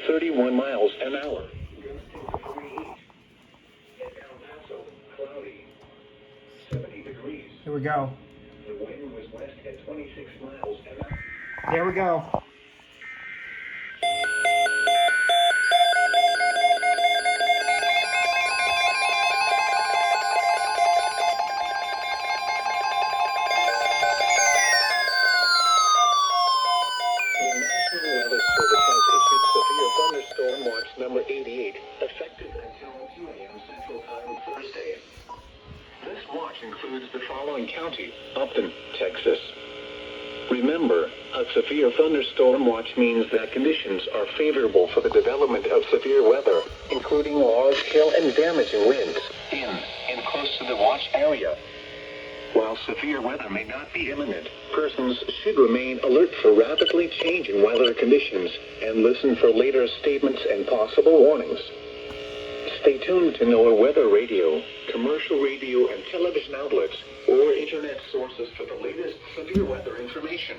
31 miles an hour. Gusting to 48. At El Paso, cloudy. 70 degrees. Here we go. The wind was west at 26 miles an hour. There we go. Thunderstorm watch number 88, effective until 2 a.m. Central Time Thursday. This watch includes the following county: Upton, Texas. Remember, a severe thunderstorm watch means that conditions are favorable for the development of severe weather, including large hail and damaging winds in and close to the watch area. While severe weather may not be imminent, persons should remain alert for rapidly changing weather conditions and listen for later statements and possible warnings. Stay tuned to NOAA weather radio, commercial radio and television outlets, or internet sources for the latest severe weather information.